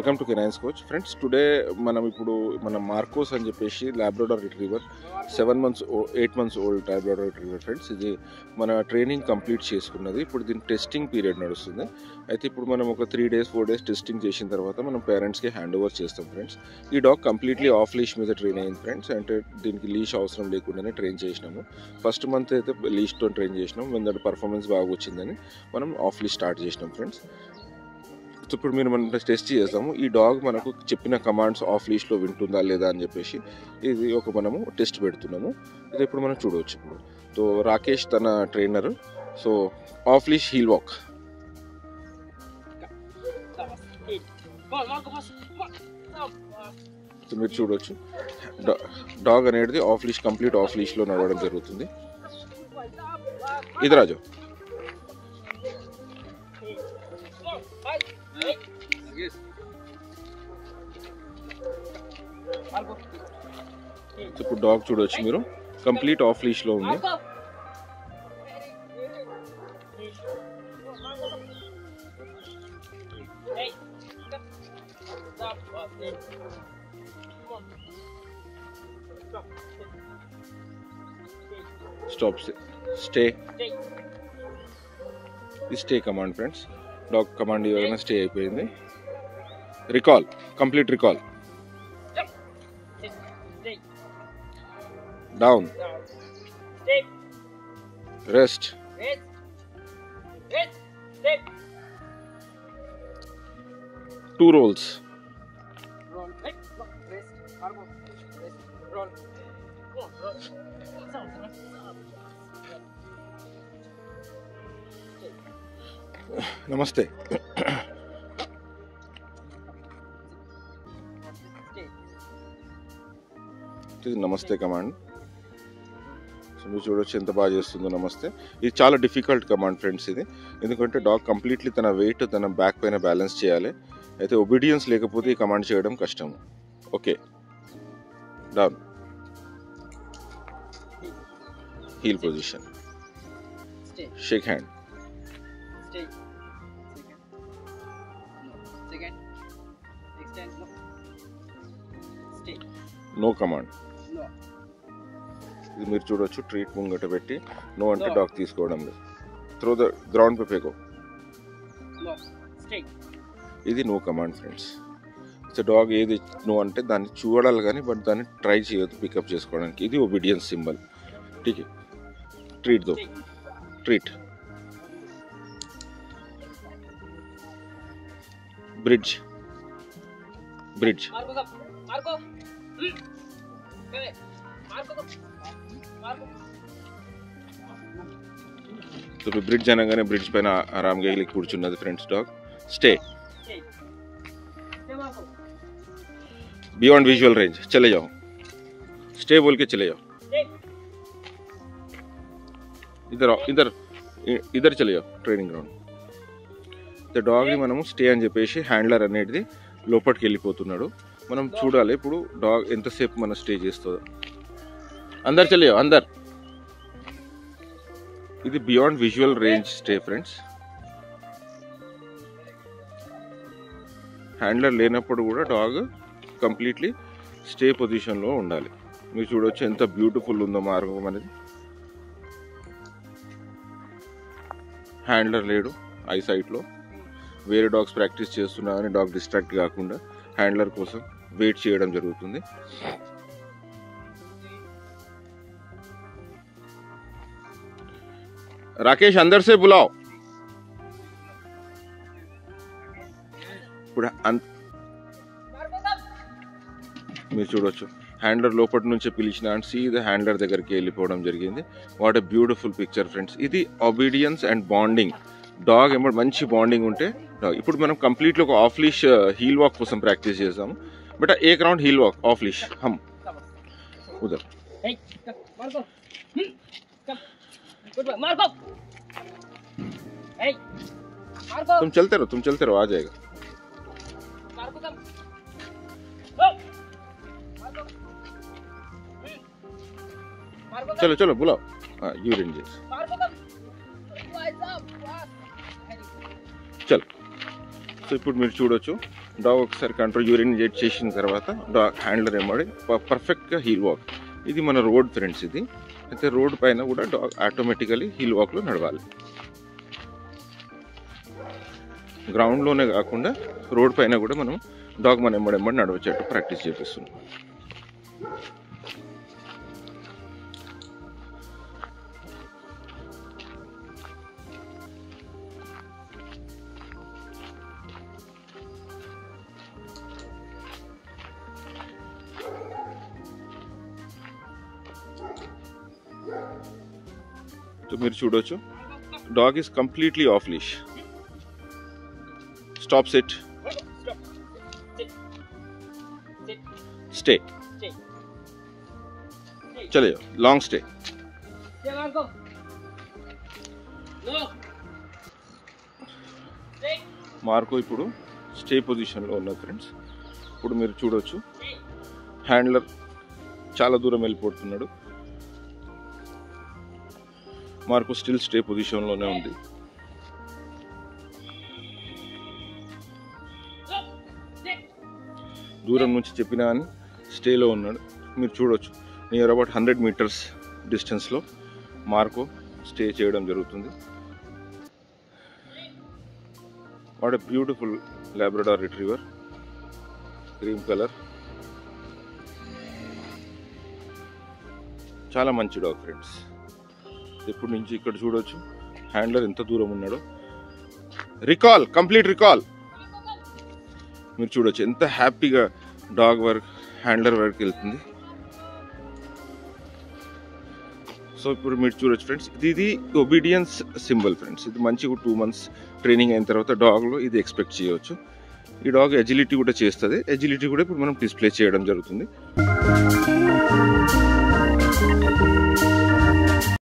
Welcome to canines coach friends. Today మనం ఇప్పుడు మన మార్కోస్ అని చెప్పేసి Labrador retriever 8 months old Labrador retriever friends. ఇది మన ట్రైనింగ్ కంప్లీట్ చేసుకున్నది. ఇప్పుడు దీని టెస్టింగ్ పీరియడ్ నడుస్తుంది. అయితే ఇప్పుడు మనం ఒక 3 days 4 days టెస్టింగ్ చేసిన తర్వాత మనం పేరెంట్స్కి హ్యాండ్ ఓవర్ చేస్తాం ఫ్రెండ్స్. ఈ డాగ్ కంప్లీట్లీ ఆఫ్ లీష్ మీద ట్రైన్ అయింది ఫ్రెండ్స్. అంటే దీనికి లీష్ అవసరం లేకుండానే ట్రైన్ చేసినాము. ఫస్ట్ మంత్ అయితే లీష్తో ట్రైన్ చేసినాం. దాని పర్ఫార్మెన్స్ బాగా వచ్చిందని మనం ఆఫ్ లీష్ స్టార్ట్ చేసినాం ఫ్రెండ్స్. ఇప్పుడు మీరు మనం టెస్ట్ చేస్తాము ఈ డాగ్ మనకు చెప్పిన కమాండ్స్ ఆఫ్ లీష్లో వింటుందా లేదా అని చెప్పేసి ఇది ఒక మనము టెస్ట్ పెడుతున్నాము. ఇది ఇప్పుడు మనం చూడవచ్చు. ఇప్పుడు సో రాకేష్ తన trainer. So off leash heel walk. So మీరు చూడవచ్చు డాగ్ అనేది ఆఫ్ లీష్ కంప్లీట్ ఆఫ్ లీష్లో నడవడం జరుగుతుంది. ఇది రాజు ఇప్పుడు డాగ్ చూడవచ్చు మీరు కంప్లీట్ ఆఫ్ లీష్ లో ఉంది. Stop stay stay command friends. Dog command ఇవ్వగానే స్టే అయిపోయింది. Recall complete recall. Down rest 2 rolls. నమస్తే. ఇది నమస్తే కమాండ్. సో మీరు చూడొచ్చు ఎంత బాగా చేస్తుందో నమస్తే. ఇది చాలా డిఫికల్ట్ కమాండ్ ఫ్రెండ్స్ ఇది. ఎందుకంటే డాగ్ కంప్లీట్లీ తన వెయిట్ తన బ్యాక్ పైన బ్యాలెన్స్ చేయాలి. అయితే ఒబీడియన్స్ లేకపోతే ఈ కమాండ్ చేయడం కష్టము. Okay down heel position. Shake hand. No command. ఇది మీరు చూడొచ్చు ట్రీట్ ముంగట పెట్టి నో అంటే డాగ్ తీసుకోవడం లేదు. త్రో ద గ్రౌండ్ పే పేగో. ఇది no command friends. So dog ఏది నో అంటే దాన్ని చూడాలి కానీ బట్ దాన్ని ట్రై చేయొద్దు పికప్ చేసుకోవడానికి. ఇది ఒబీడియన్స్ సింబల్. ఠీక్. ట్రీట్ దో ట్రీట్. Bridge bridge. బ్రిడ్జ్ అనగానే బ్రిడ్జ్ పైన ఆరాంగా వెళ్ళి కూర్చున్నది friends dog. Stay beyond visual range. चले जाओ. स्टे बोल के चले जाओ. इधर आओ. इधर इधर चले जाओ ट्रेनिंग ग्राउंड. డాగ్ ని మనము స్టే అని చెప్పేసి హ్యాండ్లర్ అనేది లోపలికి వెళ్ళిపోతున్నాడు. మనం చూడాలి ఇప్పుడు డాగ్ ఎంతసేపు మనం స్టే చేస్తుందో. అందరు చలే జాओ అందరు. ఇది beyond visual range stay friends. Handler లేనప్పుడు కూడా డాగ్ కంప్లీట్లీ స్టే పొజిషన్లో ఉండాలి. మీరు చూడవచ్చు ఎంత బ్యూటిఫుల్ ఉందో మార్గం అనేది. హ్యాండ్లర్ లేడు ఐ సైట్లో. వేరే డాగ్స్ ప్రాక్టీస్ చేస్తున్నా కానీ డాగ్ డిస్ట్రాక్ట్ కాకుండా హ్యాండ్లర్ కోసం వెయిట్ చేయడం జరుగుతుంది. రాకేష్ అందర్ సే బులావ్. ఇప్పుడు మీరు చూడొచ్చు హ్యాండ్లర్ లోపటి నుంచే పిలిచిన అండ్ సీదా హ్యాండ్లర్ దగ్గరికి వెళ్ళిపోవడం జరిగింది. What a beautiful picture friends. ఇది ఒబీడియన్స్ అండ్ బాండింగ్. డాగ్ ఏమో మంచి బాండింగ్ ఉంటే డాగ్. ఇప్పుడు మనం కంప్లీట్లీ ఒక ఆఫ్ లీష్ హీల్ వాక్ కోసం ప్రాక్టీస్ చేస్తాము. బట్ एक round heel walk off leash हम उधर. तुम चलते रहो आ जाएगा. चलो चलो बुलाओ. यूरिन जैसे चल. సో ఇప్పుడు మీరు చూడొచ్చు డాగ్ ఒకసారి కంట్రోల్ యూరిన్ ఇంజెక్ట్ చేసిన తర్వాత డాగ్ హ్యాండ్లర్ ఏమడి పర్ఫెక్ట్గా హీల్ వాక్. ఇది మన రోడ్ ఫ్రెండ్స్. ఇది అయితే రోడ్ పైన కూడా డాగ్ ఆటోమేటికలీ హీల్ వాక్లో నడవాలి. గ్రౌండ్లోనే కాకుండా రోడ్ పైన కూడా మనం డాగ్ మన ఎంబడి నడవచ్చేట్టు ప్రాక్టీస్ చేపిస్తున్నాం. మీరు చూడొచ్చు, dog is completely off leash. Stop, sit, stay, చలే జాओ, లాంగ్ స్టే. మార్కో ఇప్పుడు స్టే పొజిషన్లో ఉన్నది ఫ్రెండ్స్. ఇప్పుడు మీరు చూడొచ్చు, హ్యాండ్లర్ చాలా దూరం వెళ్ళిపోతున్నాడు. మార్కో స్టిల్ స్టే పొజిషన్లోనే ఉంది. దూరం నుంచి చెప్పినా అని స్టేలో ఉన్నాడు. మీరు చూడొచ్చు, నియర్ అబౌట్ 100 meters డిస్టెన్స్లో మార్కో స్టే చేయడం జరుగుతుంది. What a beautiful Labrador retriever, cream colour. చాలా మంచి డాగ్ ఫ్రెండ్స్. ఎప్పటి నుంచి ఇక్కడ చూడొచ్చు హ్యాండ్లర్ ఎంత దూరం ఉన్నాడో. Recall, complete recall. మీరు చూడొచ్చు ఎంత హ్యాపీగా డాగ్ వర్క్ హ్యాండ్లర్ వర్క్ వెళ్తుంది. సో ఇప్పుడు మీరు చూడొచ్చు ఫ్రెండ్స్, ఇది ఒబీడియన్స్ సింబల్ ఫ్రెండ్స్. ఇది మంచిగా 2 months ట్రైనింగ్ అయిన తర్వాత డాగ్లో ఇది ఎక్స్పెక్ట్ చేయవచ్చు. ఈ డాగ్ ఎజిలిటీ కూడా చేస్తుంది. ఎజిలిటీ కూడా ఇప్పుడు మనం డిస్ప్లే చేయడం జరుగుతుంది.